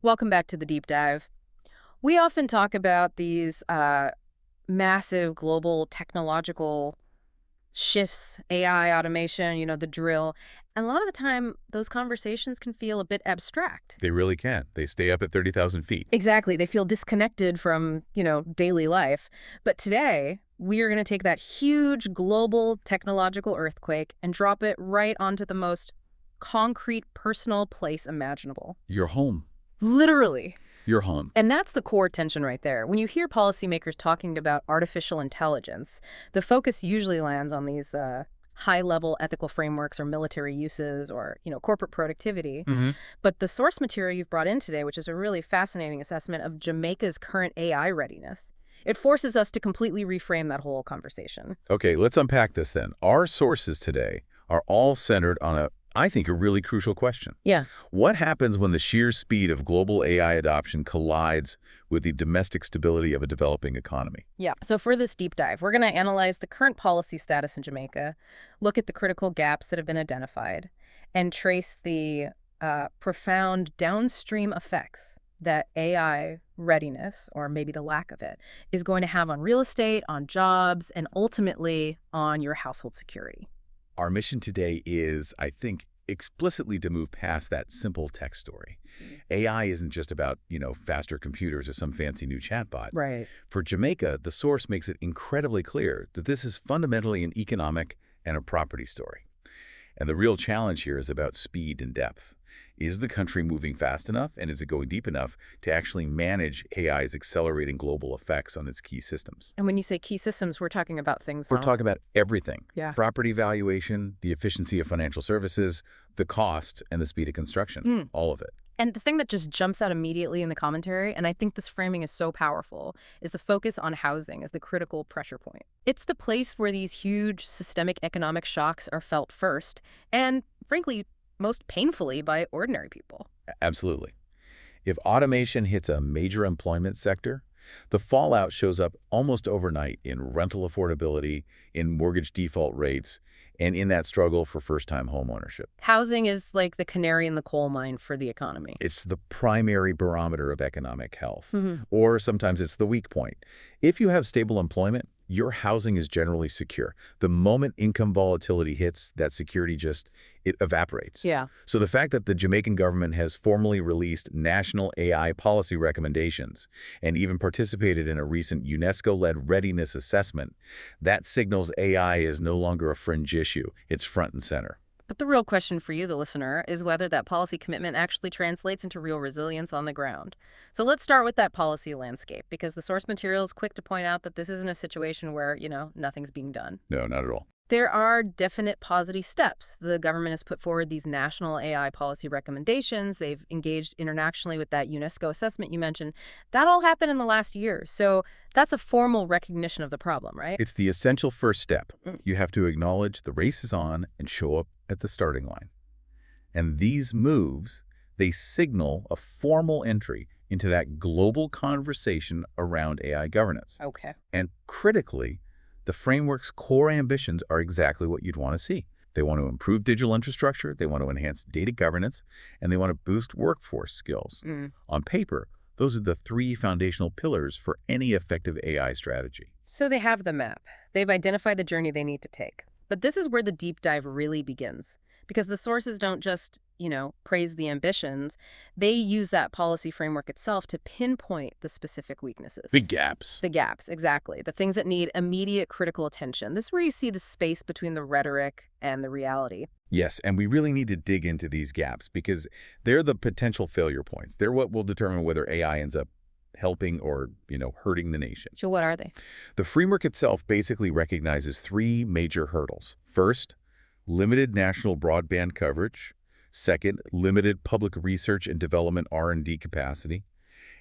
Welcome back to the deep dive. We often talk about these massive global technological shifts, AI, automation, the drill. And a lot of the time, those conversations can feel a bit abstract. They really can. They stay up at 30,000 feet. Exactly. They feel disconnected from, daily life. But today, we are going to take that huge global technological earthquake and drop it right onto the most concrete personal place imaginable. Your home. Literally. Your home. And that's the core tension right there. When you hear policymakers talking about artificial intelligence, the focus usually lands on these high-level ethical frameworks or military uses or, corporate productivity. But the source material you've brought in today, which is a really fascinating assessment of Jamaica's current AI readiness, it forces us to completely reframe that whole conversation. Okay, let's unpack this then. Our sources today are all centered on I think, a really crucial question. Yeah. What happens when the sheer speed of global AI adoption collides with the domestic stability of a developing economy? Yeah. So for this deep dive, we're going to analyze the current policy status in Jamaica, look at the critical gaps that have been identified, and trace the profound downstream effects that AI readiness, or maybe the lack of it, is going to have on real estate, on jobs, and ultimately on your household security. Our mission today is, I think, explicitly to move past that simple tech story. AI isn't just about, faster computers or some fancy new chatbot. Right. For Jamaica, the source makes it incredibly clear that this is fundamentally an economic and a property story. And the real challenge here is about speed and depth. Is the country moving fast enough, and is it going deep enough to actually manage AI's accelerating global effects on its key systems? And when you say key systems, we're talking about things. We're talking about everything. Yeah. Property valuation, the efficiency of financial services, the cost, and the speed of construction. All of it. And the thing that just jumps out immediately in the commentary, and I think this framing is so powerful, is the focus on housing as the critical pressure point. It's the place where these huge systemic economic shocks are felt first, and frankly, most painfully by ordinary people. Absolutely. If automation hits a major employment sector, the fallout shows up almost overnight in rental affordability, in mortgage default rates, and in that struggle for first-time homeownership. Housing is like the canary in the coal mine for the economy. It's the primary barometer of economic health, or sometimes it's the weak point. If you have stable employment, your housing is generally secure. The moment income volatility hits, that security it evaporates. Yeah. So the fact that the Jamaican government has formally released national AI policy recommendations and even participated in a recent UNESCO-led readiness assessment, that signals AI is no longer a fringe issue. It's front and center. But the real question for you, the listener, is whether that policy commitment actually translates into real resilience on the ground. So let's start with that policy landscape, because the source material is quick to point out that this isn't a situation where, nothing's being done. No, not at all. There are definite positive steps. The government has put forward these national AI policy recommendations. They've engaged internationally with that UNESCO assessment you mentioned. That all happened in the last year. So that's a formal recognition of the problem, right? It's the essential first step. You have to acknowledge the race is on and show up at the starting line. And these moves, they signal a formal entry into that global conversation around AI governance. Okay. And critically, the framework's core ambitions are exactly what you'd want to see. They want to improve digital infrastructure, they want to enhance data governance, and they want to boost workforce skills. On paper, those are the three foundational pillars for any effective AI strategy. So they have the map. They've identified the journey they need to take. But this is where the deep dive really begins. Because the sources don't just, praise the ambitions. They use that policy framework itself to pinpoint the specific weaknesses. The gaps. The gaps, exactly. The things that need immediate critical attention. This is where you see the space between the rhetoric and the reality. Yes, and we really need to dig into these gaps because they're the potential failure points. They're what will determine whether AI ends up helping or, hurting the nation. So what are they? The framework itself basically recognizes three major hurdles. First, limited national broadband coverage. Second, limited public research and development R&D capacity.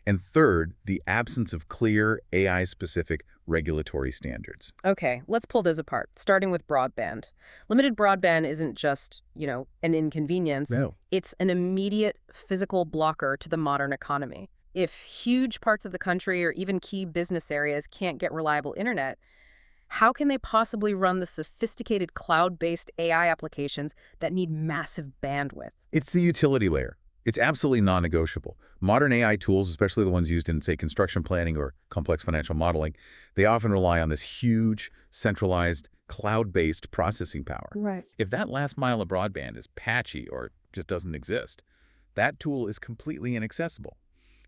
And third, the absence of clear AI-specific regulatory standards. Okay, let's pull those apart, starting with broadband. Limited broadband isn't just, an inconvenience. No. It's an immediate physical blocker to the modern economy. If huge parts of the country or even key business areas can't get reliable internet, how can they possibly run the sophisticated cloud-based AI applications that need massive bandwidth? It's the utility layer. It's absolutely non-negotiable. Modern AI tools, especially the ones used in, say, construction planning or complex financial modeling, they often rely on this huge, centralized, cloud-based processing power. Right. If that last mile of broadband is patchy or just doesn't exist, that tool is completely inaccessible.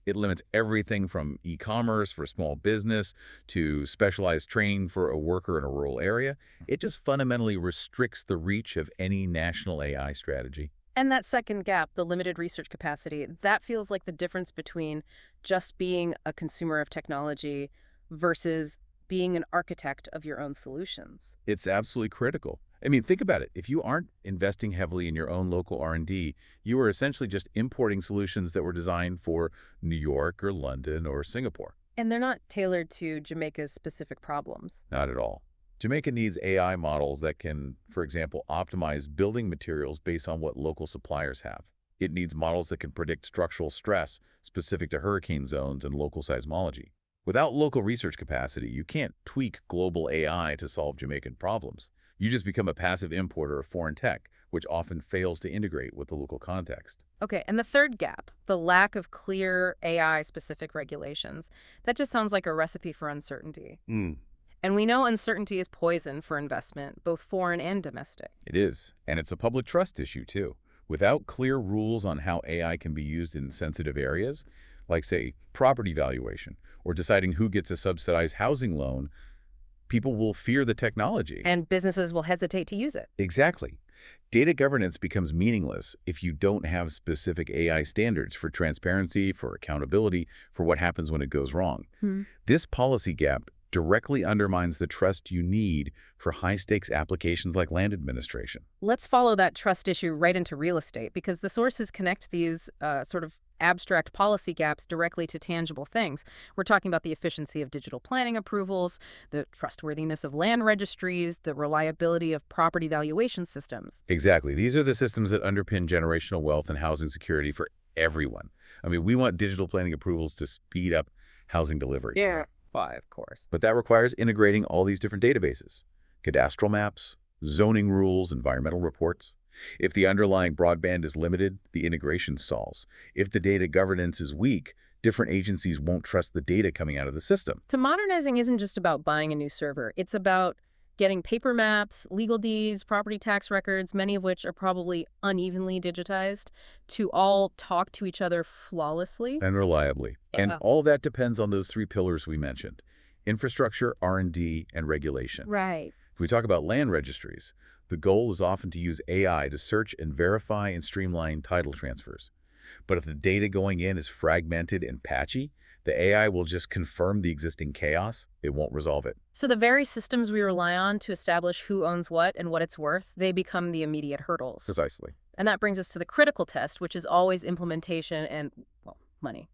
It limits everything from e-commerce for small business to specialized training for a worker in a rural area. It just fundamentally restricts the reach of any national AI strategy. And that second gap, the limited research capacity, that feels like the difference between just being a consumer of technology versus being an architect of your own solutions. It's absolutely critical. I mean, think about it. If you aren't investing heavily in your own local R&D, you are essentially just importing solutions that were designed for New York or London or Singapore. And they're not tailored to Jamaica's specific problems. Not at all. Jamaica needs AI models that can, for example, optimize building materials based on what local suppliers have. It needs models that can predict structural stress specific to hurricane zones and local seismology. Without local research capacity, you can't tweak global AI to solve Jamaican problems. You just become a passive importer of foreign tech, which often fails to integrate with the local context. Okay, and the third gap, the lack of clear AI-specific regulations, that just sounds like a recipe for uncertainty. And we know uncertainty is poison for investment, both foreign and domestic. It is, and it's a public trust issue, too. Without clear rules on how AI can be used in sensitive areas, like, say, property valuation, or deciding who gets a subsidized housing loan, people will fear the technology. And businesses will hesitate to use it. Exactly. Data governance becomes meaningless if you don't have specific AI standards for transparency, for accountability, for what happens when it goes wrong. This policy gap directly undermines the trust you need for high-stakes applications like land administration. Let's follow that trust issue right into real estate, because the sources connect these sort of abstract policy gaps directly to tangible things. We're talking about the efficiency of digital planning approvals, the trustworthiness of land registries, the reliability of property valuation systems. Exactly. These are the systems that underpin generational wealth and housing security for everyone. I mean, we want digital planning approvals to speed up housing delivery. Yeah. Why, of course. But that requires integrating all these different databases, cadastral maps, zoning rules, environmental reports. If the underlying broadband is limited, the integration stalls. If the data governance is weak, different agencies won't trust the data coming out of the system. So modernizing isn't just about buying a new server. It's about getting paper maps, legal deeds, property tax records, many of which are probably unevenly digitized, to all talk to each other flawlessly. And reliably. And all that depends on those three pillars we mentioned: infrastructure, R&D, and regulation. Right. If we talk about land registries, the goal is often to use AI to search and verify and streamline title transfers. But if the data going in is fragmented and patchy, the AI will just confirm the existing chaos. It won't resolve it. So the very systems we rely on to establish who owns what and what it's worth, they become the immediate hurdles. Precisely. And that brings us to the critical test, which is always implementation and, well, money.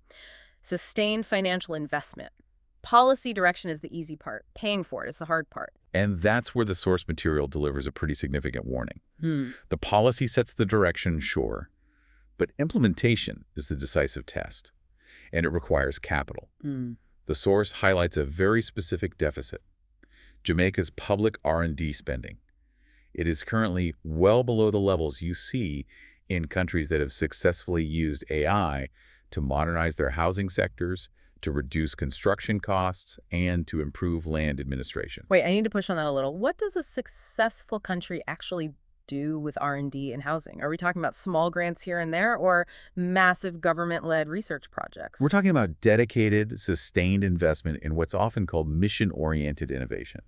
Sustained financial investment. Policy direction is the easy part. Paying for it is the hard part. And that's where the source material delivers a pretty significant warning. The policy sets the direction, sure, but implementation is the decisive test, and it requires capital. The source highlights a very specific deficit: Jamaica's public R&D spending. It is currently well below the levels you see in countries that have successfully used AI to modernize their housing sectors, to reduce construction costs, and to improve land administration. Wait, I need to push on that a little. What does a successful country actually do with R&D and housing? Are we talking about small grants here and there, or massive government-led research projects? We're talking about dedicated, sustained investment in what's often called mission-oriented innovation.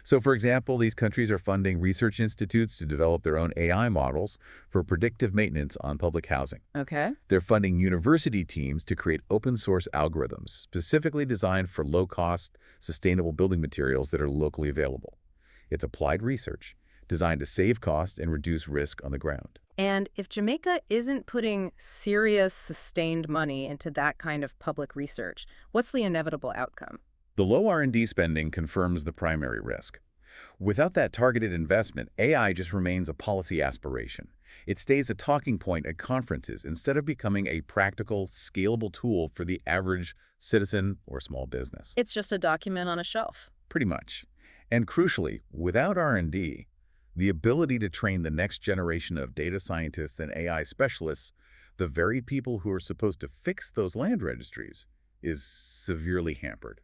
So, for example, these countries are funding research institutes to develop their own AI models for predictive maintenance on public housing. Okay. They're funding university teams to create open-source algorithms specifically designed for low-cost, sustainable building materials that are locally available. It's applied research designed to save cost and reduce risk on the ground. And if Jamaica isn't putting serious, sustained money into that kind of public research, what's the inevitable outcome? The low R&D spending confirms the primary risk. Without that targeted investment, AI just remains a policy aspiration. It stays a talking point at conferences instead of becoming a practical, scalable tool for the average citizen or small business. It's just a document on a shelf. Pretty much. And crucially, without R&D, the ability to train the next generation of data scientists and AI specialists, the very people who are supposed to fix those land registries is severely hampered.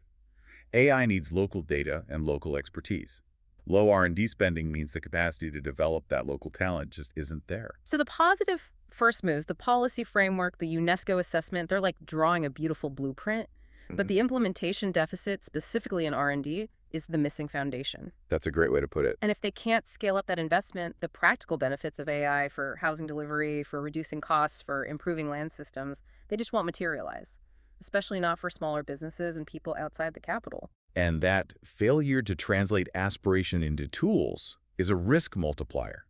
AI needs local data and local expertise. Low R&D spending means the capacity to develop that local talent just isn't there. So the positive first moves, the policy framework, the UNESCO assessment, they're like drawing a beautiful blueprint. But the implementation deficit, specifically in R&D, is the missing foundation. That's a great way to put it. And if they can't scale up that investment, the practical benefits of AI for housing delivery, for reducing costs, for improving land systems, they just won't materialize, especially not for smaller businesses and people outside the capital. And that failure to translate aspiration into tools is a risk multiplier.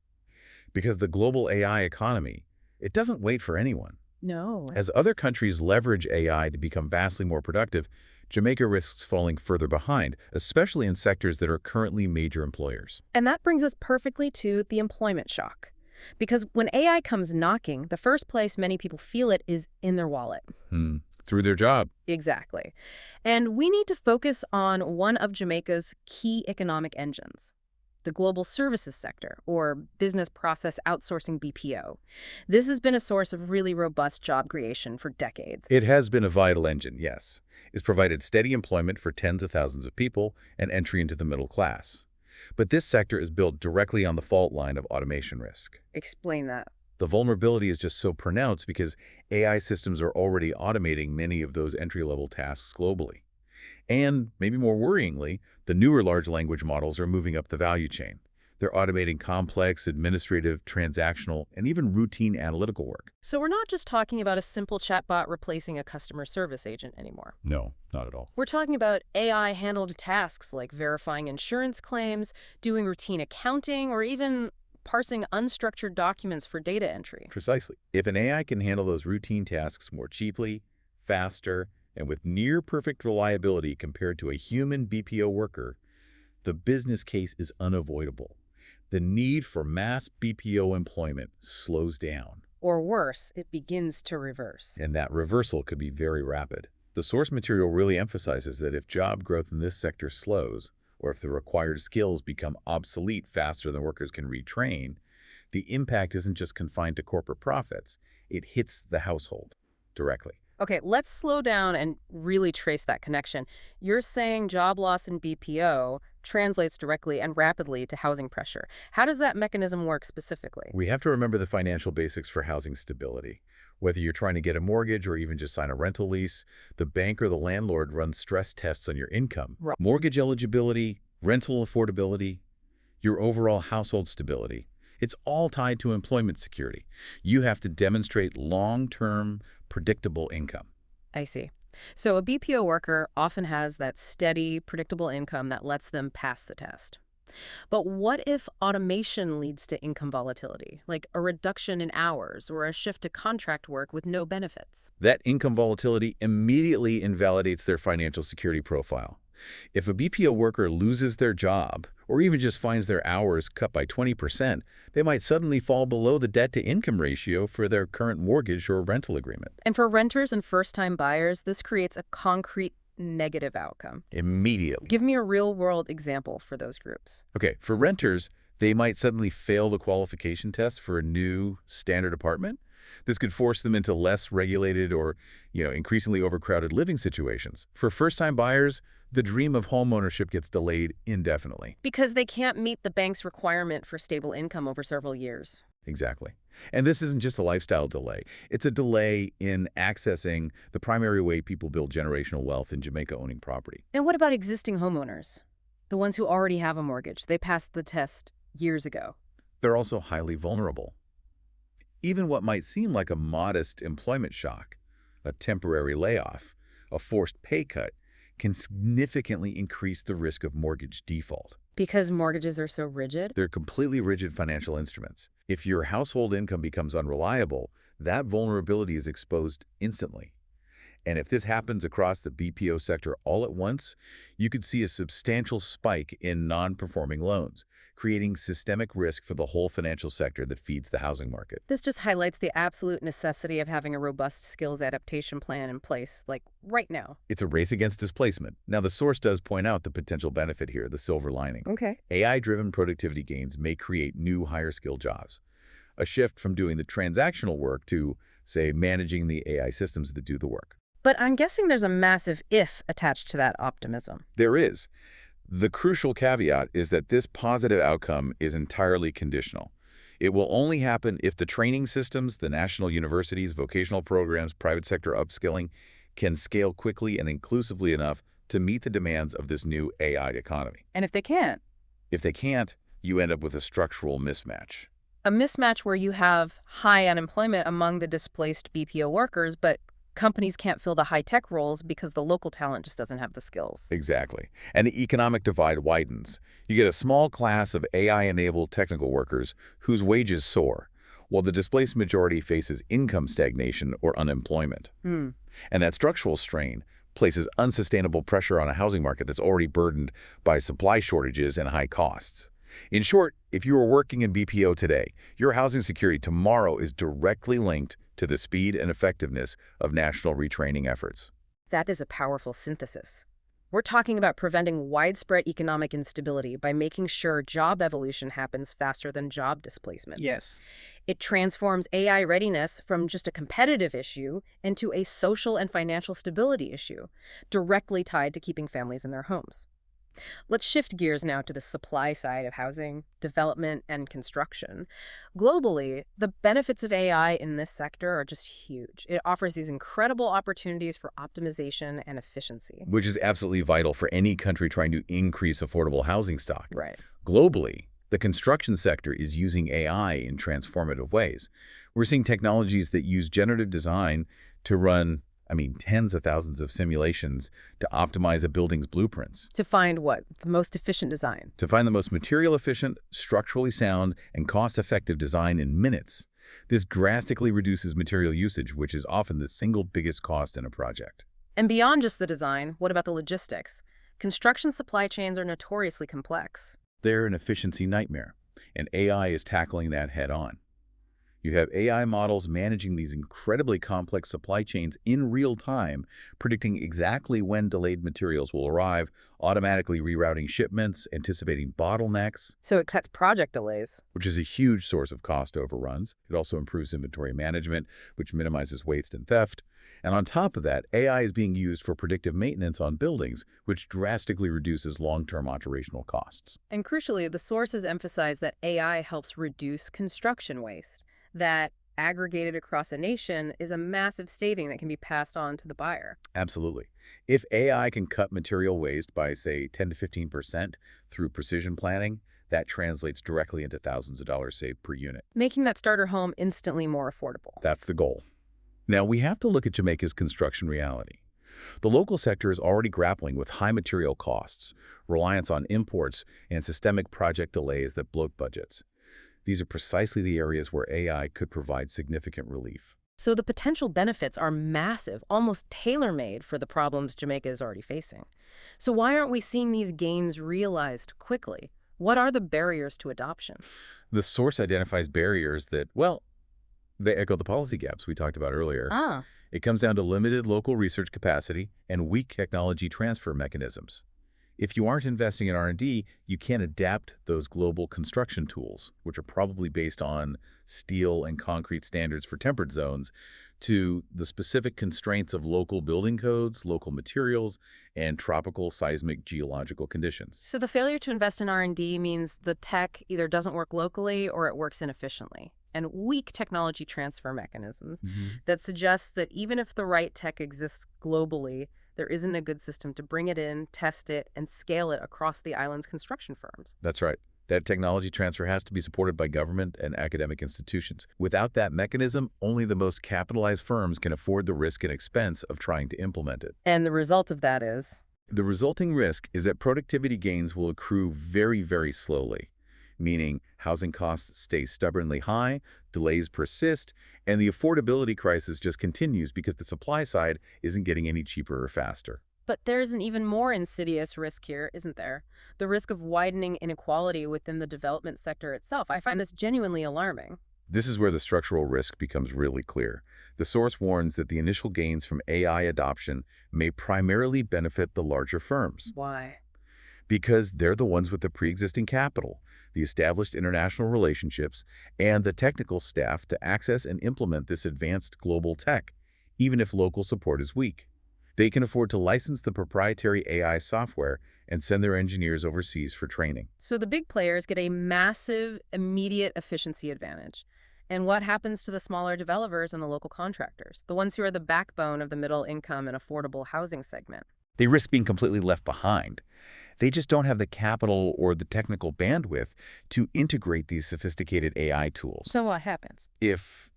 Because the global AI economy, it doesn't wait for anyone. No. As other countries leverage AI to become vastly more productive, Jamaica risks falling further behind, especially in sectors that are currently major employers. And that brings us perfectly to the employment shock. Because when AI comes knocking, the first place many people feel it is in their wallet. Through their job. Exactly. And we need to focus on one of Jamaica's key economic engines, the global services sector, or business process outsourcing BPO. This has been a source of really robust job creation for decades. It has been a vital engine, yes. It's provided steady employment for tens of thousands of people and entry into the middle class. But this sector is built directly on the fault line of automation risk. Explain that. The vulnerability is just so pronounced because AI systems are already automating many of those entry-level tasks globally. And, maybe more worryingly, the newer large language models are moving up the value chain. They're automating complex, administrative, transactional, and even routine analytical work. So we're not just talking about a simple chatbot replacing a customer service agent anymore. No, not at all. We're talking about AI-handled tasks like verifying insurance claims, doing routine accounting, or even parsing unstructured documents for data entry. Precisely. If an AI can handle those routine tasks more cheaply, faster, and with near-perfect reliability compared to a human BPO worker, the business case is unavoidable. The need for mass BPO employment slows down. Or worse, it begins to reverse. And that reversal could be very rapid. The source material really emphasizes that if job growth in this sector slows, or if the required skills become obsolete faster than workers can retrain, the impact isn't just confined to corporate profits. It hits the household directly. Okay, let's slow down and really trace that connection. You're saying job loss in BPO translates directly and rapidly to housing pressure. How does that mechanism work specifically? We have to remember the financial basics for housing stability. Whether you're trying to get a mortgage or even just sign a rental lease, the bank or the landlord runs stress tests on your income, Right. mortgage eligibility, rental affordability, your overall household stability. It's all tied to employment security. You have to demonstrate long-term, predictable income. I see. So a BPO worker often has that steady, predictable income that lets them pass the test. But what if automation leads to income volatility, like a reduction in hours or a shift to contract work with no benefits? That income volatility immediately invalidates their financial security profile. If a BPO worker loses their job, or even just finds their hours cut by 20%, they might suddenly fall below the debt-to-income ratio for their current mortgage or rental agreement. And for renters and first-time buyers, this creates a concrete negative outcome. Immediately. Give me a real-world example for those groups. Okay, for renters, they might suddenly fail the qualification test for a new standard apartment. This could force them into less regulated or, increasingly overcrowded living situations. For first-time buyers, the dream of homeownership gets delayed indefinitely. Because they can't meet the bank's requirement for stable income over several years. Exactly. And this isn't just a lifestyle delay. It's a delay in accessing the primary way people build generational wealth in Jamaica owning property. And what about existing homeowners? The ones who already have a mortgage. They passed the test years ago. They're also highly vulnerable. Even what might seem like a modest employment shock, a temporary layoff, a forced pay cut, can significantly increase the risk of mortgage default. Because mortgages are so rigid? They're completely rigid financial instruments. If your household income becomes unreliable, that vulnerability is exposed instantly. And if this happens across the BPO sector all at once, you could see a substantial spike in non-performing loans, creating systemic risk for the whole financial sector that feeds the housing market. This just highlights the absolute necessity of having a robust skills adaptation plan in place, like right now. It's a race against displacement. Now, the source does point out the potential benefit here, the silver lining. Okay. AI-driven productivity gains may create new higher-skill jobs. A shift from doing the transactional work to say, managing the AI systems that do the work. But I'm guessing there's a massive if attached to that optimism. There is. The crucial caveat is that this positive outcome is entirely conditional. It will only happen if the training systems, the national universities, vocational programs, private sector upskilling can scale quickly and inclusively enough to meet the demands of this new AI economy. And if they can't? If they can't, you end up with a structural mismatch. A mismatch where you have high unemployment among the displaced BPO workers, but companies can't fill the high-tech roles because the local talent just doesn't have the skills. Exactly. And the economic divide widens. You get a small class of AI-enabled technical workers whose wages soar, while the displaced majority faces income stagnation or unemployment. Hmm. And that structural strain places unsustainable pressure on a housing market that's already burdened by supply shortages and high costs. In short, if you are working in BPO today, your housing security tomorrow is directly linked to the speed and effectiveness of national retraining efforts. That is a powerful synthesis. We're talking about preventing widespread economic instability by making sure job evolution happens faster than job displacement. Yes. It transforms AI readiness from just a competitive issue into a social and financial stability issue, directly tied to keeping families in their homes. Let's shift gears now to the supply side of housing, development, and construction. Globally, the benefits of AI in this sector are just huge. It offers these incredible opportunities for optimization and efficiency. Which is absolutely vital for any country trying to increase affordable housing stock. Right. Globally, the construction sector is using AI in transformative ways. We're seeing technologies that use generative design to run tens of thousands of simulations to optimize a building's blueprints. To find what? The most efficient design. To find the most material-efficient, structurally sound, and cost-effective design in minutes. This drastically reduces material usage, which is often the single biggest cost in a project. And beyond just the design, what about the logistics? Construction supply chains are notoriously complex. They're an efficiency nightmare, and AI is tackling that head-on. You have AI models managing these incredibly complex supply chains in real time, predicting exactly when delayed materials will arrive, automatically rerouting shipments, anticipating bottlenecks. So it cuts project delays. Which is a huge source of cost overruns. It also improves inventory management, which minimizes waste and theft. And on top of that, AI is being used for predictive maintenance on buildings, which drastically reduces long-term operational costs. And crucially, the sources emphasize that AI helps reduce construction waste. That aggregated across a nation is a massive saving that can be passed on to the buyer. Absolutely. If AI can cut material waste by, say, 10 to 15% through precision planning, that translates directly into thousands of dollars saved per unit. Making that starter home instantly more affordable. That's the goal. Now, we have to look at Jamaica's construction reality. The local sector is already grappling with high material costs, reliance on imports, and systemic project delays that bloat budgets. These are precisely the areas where AI could provide significant relief. So the potential benefits are massive, almost tailor-made for the problems Jamaica is already facing. So why aren't we seeing these gains realized quickly? What are the barriers to adoption? The source identifies barriers that, well, they echo the policy gaps we talked about earlier. It comes down to limited local research capacity and weak technology transfer mechanisms. If you aren't investing in R&D, you can't adapt those global construction tools, which are probably based on steel and concrete standards for temperate zones, to the specific constraints of local building codes, local materials, and tropical seismic geological conditions. So the failure to invest in R&D means the tech either doesn't work locally or it works inefficiently. And weak technology transfer mechanisms that suggest that even if the right tech exists globally, there isn't a good system to bring it in, test it, and scale it across the island's construction firms. That's right. That technology transfer has to be supported by government and academic institutions. Without that mechanism, only the most capitalized firms can afford the risk and expense of trying to implement it. And the result of that is? The resulting risk is that productivity gains will accrue very, very slowly, meaning housing costs stay stubbornly high, delays persist, and the affordability crisis just continues because the supply side isn't getting any cheaper or faster. But there's an even more insidious risk here, isn't there? The risk of widening inequality within the development sector itself. I find this genuinely alarming. This is where the structural risk becomes really clear. The source warns that the initial gains from AI adoption may primarily benefit the larger firms. Why? Because they're the ones with the pre-existing capital, the established international relationships, and the technical staff to access and implement this advanced global tech, even if local support is weak. They can afford to license the proprietary AI software and send their engineers overseas for training. So the big players get a massive, immediate efficiency advantage. And what happens to the smaller developers and the local contractors, the ones who are the backbone of the middle income and affordable housing segment? They risk being completely left behind. They just don't have the capital or the technical bandwidth to integrate these sophisticated AI tools. So what happens? If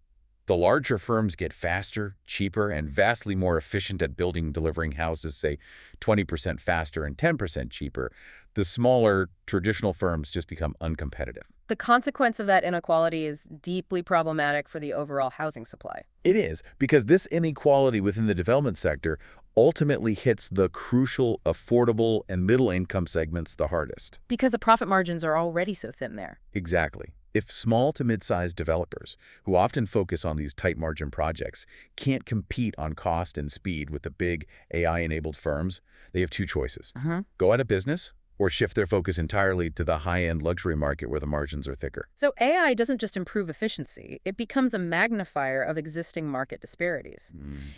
the larger firms get faster, cheaper, and vastly more efficient at building and delivering houses, say 20% faster and 10% cheaper, the smaller, traditional firms just become uncompetitive. The consequence of that inequality is deeply problematic for the overall housing supply. It is, because this inequality within the development sector ultimately hits the crucial, affordable, and middle-income segments the hardest. Because the profit margins are already so thin there. Exactly. If small to mid-sized developers, who often focus on these tight margin projects, can't compete on cost and speed with the big AI-enabled firms, they have two choices. Go out of business or shift their focus entirely to the high-end luxury market where the margins are thicker. So AI doesn't just improve efficiency, it becomes a magnifier of existing market disparities.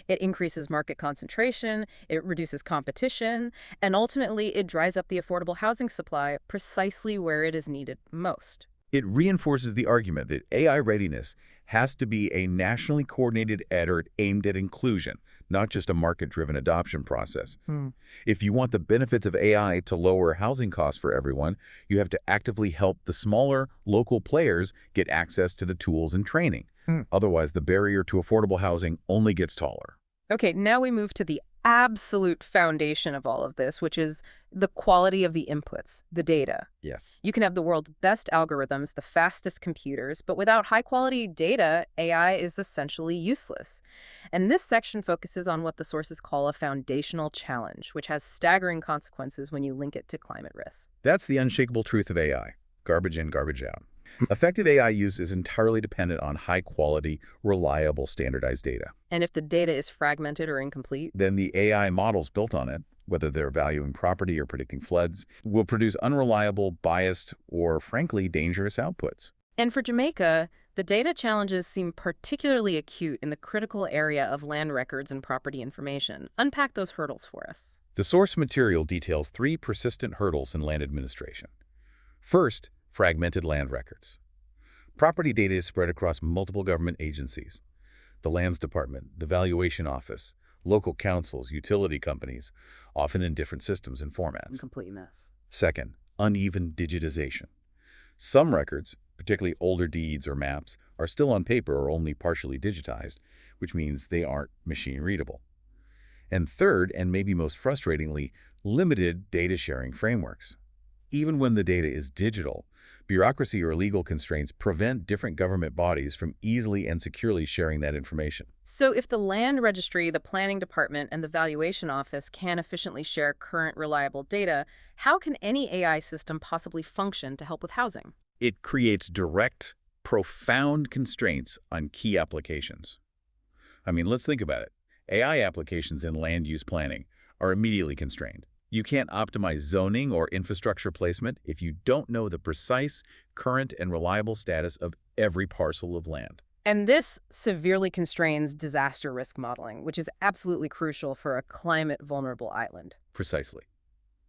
It increases market concentration, it reduces competition, and ultimately it dries up the affordable housing supply precisely where it is needed most. It reinforces the argument that AI readiness has to be a nationally coordinated effort aimed at inclusion, not just a market-driven adoption process. If you want the benefits of AI to lower housing costs for everyone, you have to actively help the smaller, local players get access to the tools and training. Otherwise, the barrier to affordable housing only gets taller. Okay, now we move to the absolute foundation of all of this, which is the quality of the inputs, the data. Yes. You can have the world's best algorithms, the fastest computers, but without high-quality data, AI is essentially useless. And this section focuses on what the sources call a foundational challenge, which has staggering consequences when you link it to climate risks. That's the unshakable truth of AI. Garbage in, garbage out. Effective AI use is entirely dependent on high-quality, reliable, standardized data. And if the data is fragmented or incomplete, Then the AI models built on it, whether they're valuing property or predicting floods, will produce unreliable, biased, or frankly, dangerous outputs. and for Jamaica, the data challenges seem particularly acute in the critical area of land records and property information. Unpack those hurdles for us. The source material details three persistent hurdles in land administration. First, fragmented land records. Property data is spread across multiple government agencies. The Lands Department, the Valuation Office, local councils, utility companies, often in different systems and formats. Complete mess. Second, uneven digitization. Some records, particularly older deeds or maps, are still on paper or only partially digitized, which means they aren't machine-readable. And third, and maybe most frustratingly, limited data sharing frameworks. Even when the data is digital, bureaucracy or legal constraints prevent different government bodies from easily and securely sharing that information. So if the land registry, the planning department, and the valuation office can efficiently share current reliable data, how can any AI system possibly function to help with housing? It creates direct, profound constraints on key applications. I mean, let's think about it. AI applications in land use planning are immediately constrained. You can't optimize zoning or infrastructure placement if you don't know the precise, current, and reliable status of every parcel of land. And this severely constrains disaster risk modeling, which is absolutely crucial for a climate-vulnerable island. Precisely.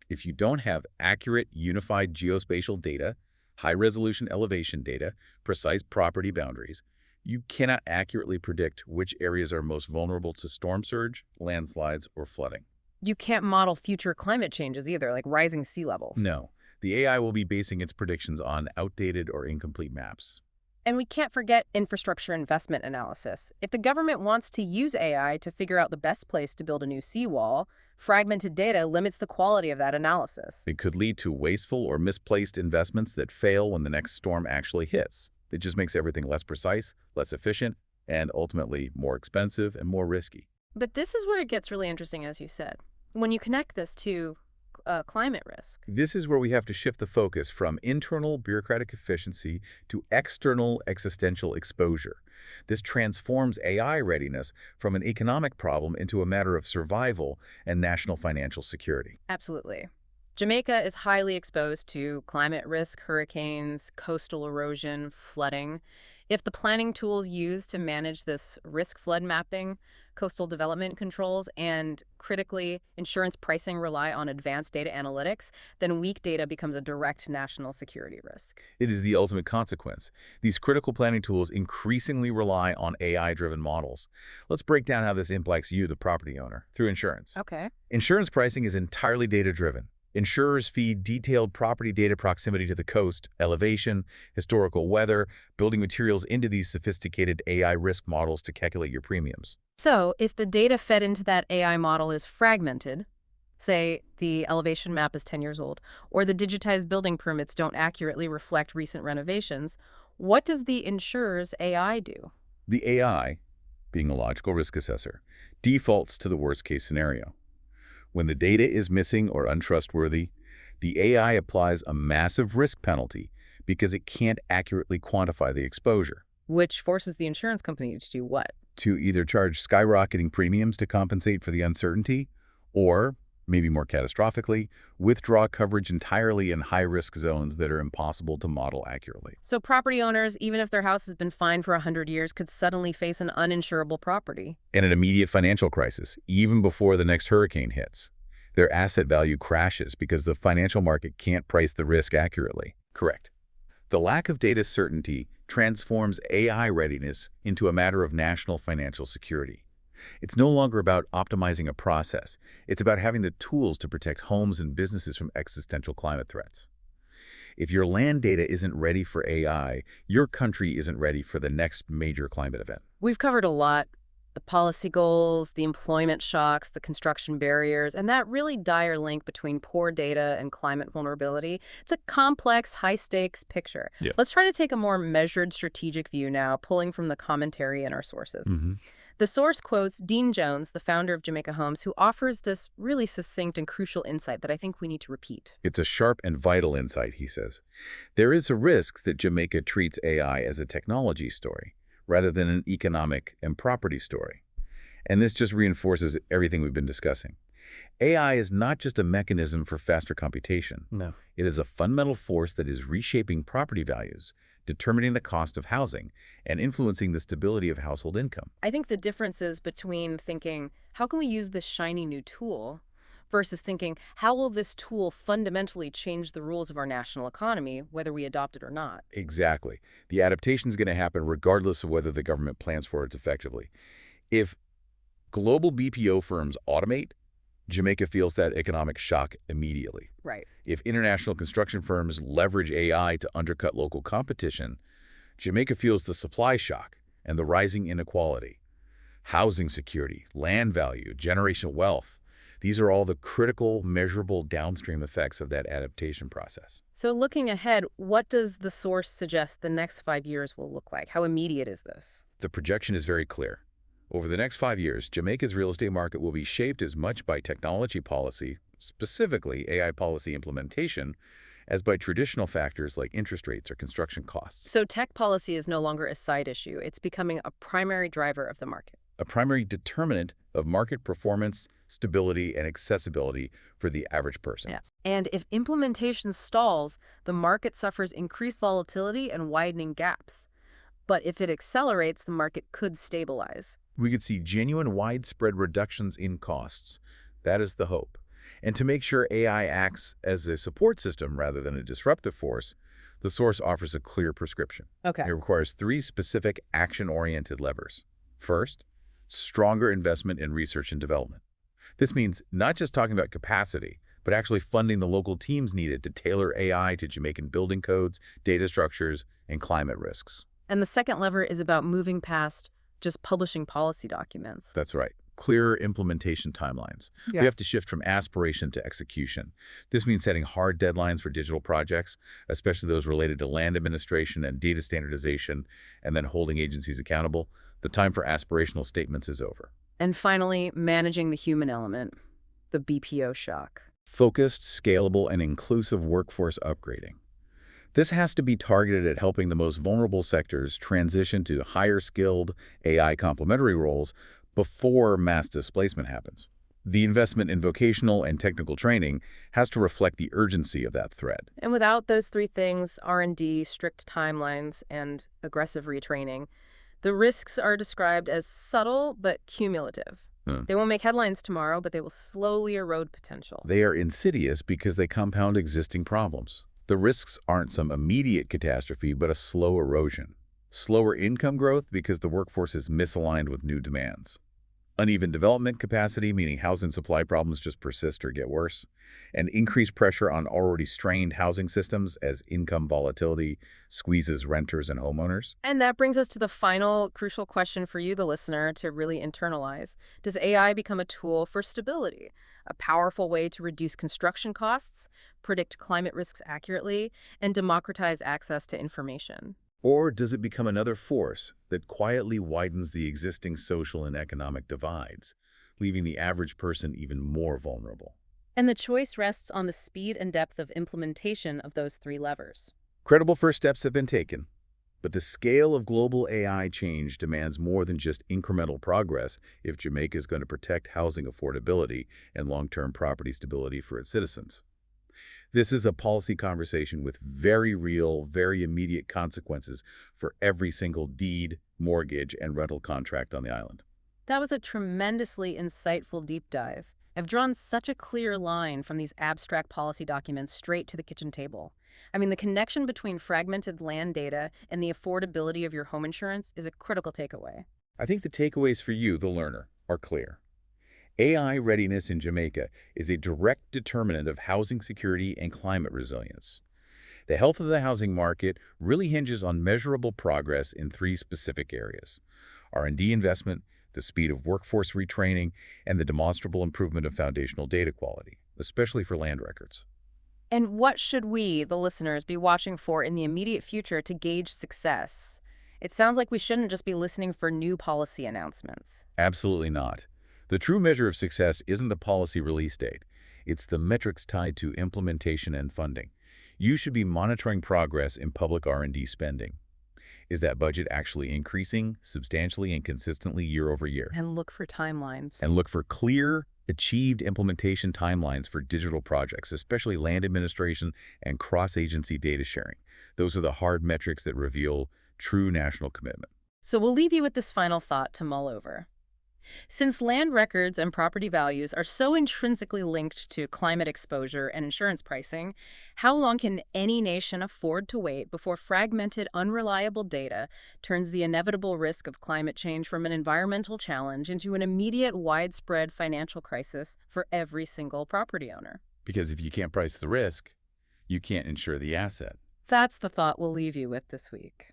If you don't have accurate, unified geospatial data, high-resolution elevation data, precise property boundaries, you cannot accurately predict which areas are most vulnerable to storm surge, landslides, or flooding. You can't model future climate changes either, like rising sea levels. No, the AI will be basing its predictions on outdated or incomplete maps. And we can't forget infrastructure investment analysis. If the government wants to use AI to figure out the best place to build a new seawall, fragmented data limits the quality of that analysis. It could lead to wasteful or misplaced investments that fail when the next storm actually hits. It just makes everything less precise, less efficient, and ultimately more expensive and more risky. But this is where it gets really interesting, as you said. When you connect this to climate risk. This is where we have to shift the focus from internal bureaucratic efficiency to external existential exposure. This transforms AI readiness from an economic problem into a matter of survival and national financial security. Absolutely. Jamaica is highly exposed to climate risk, hurricanes, coastal erosion, flooding. If the planning tools used to manage this risk flood mapping, coastal development controls, and critically, insurance pricing rely on advanced data analytics, then weak data becomes a direct national security risk. It is the ultimate consequence. These critical planning tools increasingly rely on AI-driven models. Let's break down how this impacts you, the property owner, through insurance. Okay. Insurance pricing is entirely data-driven. Insurers feed detailed property data proximity to the coast, elevation, historical weather, building materials into these sophisticated AI risk models to calculate your premiums. So, if the data fed into that AI model is fragmented, say the elevation map is 10 years old, or the digitized building permits don't accurately reflect recent renovations, what does the insurer's AI do? The AI, being a logical risk assessor, defaults to the worst-case scenario. When the data is missing or untrustworthy, the AI applies a massive risk penalty because it can't accurately quantify the exposure. Which forces the insurance company to do what? To either charge skyrocketing premiums to compensate for the uncertainty, or, maybe more catastrophically, withdraw coverage entirely in high-risk zones that are impossible to model accurately. So property owners, even if their house has been fine for 100 years, could suddenly face an uninsurable property. And an immediate financial crisis, even before the next hurricane hits. Their asset value crashes because the financial market can't price the risk accurately. Correct. The lack of data certainty transforms AI readiness into a matter of national financial security. It's no longer about optimizing a process. It's about having the tools to protect homes and businesses from existential climate threats. If your land data isn't ready for AI, your country isn't ready for the next major climate event. We've covered a lot. The policy goals, the employment shocks, the construction barriers, and that really dire link between poor data and climate vulnerability. It's a complex, high-stakes picture. Yeah. Let's try to take a more measured strategic view now, pulling from the commentary in our sources. The source quotes Dean Jones, the founder of Jamaica Homes, who offers this really succinct and crucial insight that I think we need to repeat. It's a sharp and vital insight, he says. There is a risk that Jamaica treats AI as a technology story, rather than an economic and property story. And this just reinforces everything we've been discussing. AI is not just a mechanism for faster computation. No. It is a fundamental force that is reshaping property values, determining the cost of housing, and influencing the stability of household income. I think the difference is between thinking, how can we use this shiny new tool, versus thinking, how will this tool fundamentally change the rules of our national economy, whether we adopt it or not? Exactly. The adaptation is going to happen regardless of whether the government plans for it effectively. If global BPO firms automate, Jamaica feels that economic shock immediately. Right. If international construction firms leverage AI to undercut local competition, Jamaica feels the supply shock and the rising inequality. Housing security, land value, generational wealth, these are all the critical, measurable downstream effects of that adaptation process. So looking ahead, what does the source suggest the next 5 years will look like? How immediate is this? The projection is very clear. Over the next 5 years, Jamaica's real estate market will be shaped as much by technology policy, specifically AI policy implementation, as by traditional factors like interest rates or construction costs. So tech policy is no longer a side issue. It's becoming a primary driver of the market. A primary determinant of market performance, stability, and accessibility for the average person. Yes. And if implementation stalls, the market suffers increased volatility and widening gaps. But if it accelerates, the market could stabilize. We could see genuine widespread reductions in costs. That is the hope. And to make sure AI acts as a support system rather than a disruptive force, the source offers a clear prescription. Okay. It requires 3 specific action-oriented levers. First, stronger investment in research and development. This means not just talking about capacity, but actually funding the local teams needed to tailor AI to Jamaican building codes, data structures, and climate risks. And the second lever is about moving past just publishing policy documents. That's right. Clearer implementation timelines. Yeah. We have to shift from aspiration to execution. This means setting hard deadlines for digital projects, especially those related to land administration and data standardization, and then holding agencies accountable. The time for aspirational statements is over. And finally, managing the human element, the BPO shock. Focused, scalable, and inclusive workforce upgrading. This has to be targeted at helping the most vulnerable sectors transition to higher-skilled AI complementary roles before mass displacement happens. The investment in vocational and technical training has to reflect the urgency of that threat. And without those three things, R&D, strict timelines, and aggressive retraining, the risks are described as subtle but cumulative. Hmm. They won't make headlines tomorrow, but they will slowly erode potential. They are insidious because they compound existing problems. The risks aren't some immediate catastrophe, but a slow erosion. Slower income growth because the workforce is misaligned with new demands. Uneven development capacity, meaning housing supply problems just persist or get worse. And increased pressure on already strained housing systems as income volatility squeezes renters and homeowners. And that brings us to the final crucial question for you, the listener, to really internalize. Does AI become a tool for stability? A powerful way to reduce construction costs, predict climate risks accurately, and democratize access to information? Or does it become another force that quietly widens the existing social and economic divides, leaving the average person even more vulnerable? And the choice rests on the speed and depth of implementation of those three levers. Credible first steps have been taken, but the scale of global AI change demands more than just incremental progress if Jamaica is going to protect housing affordability and long-term property stability for its citizens. This is a policy conversation with very real, very immediate consequences for every single deed, mortgage, and rental contract on the island. That was a tremendously insightful deep dive. I've drawn such a clear line from these abstract policy documents straight to the kitchen table. I mean, the connection between fragmented land data and the affordability of your home insurance is a critical takeaway. I think the takeaways for you, the learner, are clear. AI readiness in Jamaica is a direct determinant of housing security and climate resilience. The health of the housing market really hinges on measurable progress in three specific areas: R&D investment, the speed of workforce retraining, and the demonstrable improvement of foundational data quality, especially for land records. And what should we, the listeners, be watching for in the immediate future to gauge success? It sounds like we shouldn't just be listening for new policy announcements. Absolutely not. The true measure of success isn't the policy release date. It's the metrics tied to implementation and funding. You should be monitoring progress in public R&D spending. Is that budget actually increasing substantially and consistently year over year? And look for timelines. And look for clear, achieved implementation timelines for digital projects, especially land administration and cross-agency data sharing. Those are the hard metrics that reveal true national commitment. So we'll leave you with this final thought to mull over. Since land records and property values are so intrinsically linked to climate exposure and insurance pricing, how long can any nation afford to wait before fragmented, unreliable data turns the inevitable risk of climate change from an environmental challenge into an immediate, widespread financial crisis for every single property owner? Because if you can't price the risk, you can't insure the asset. That's the thought we'll leave you with this week.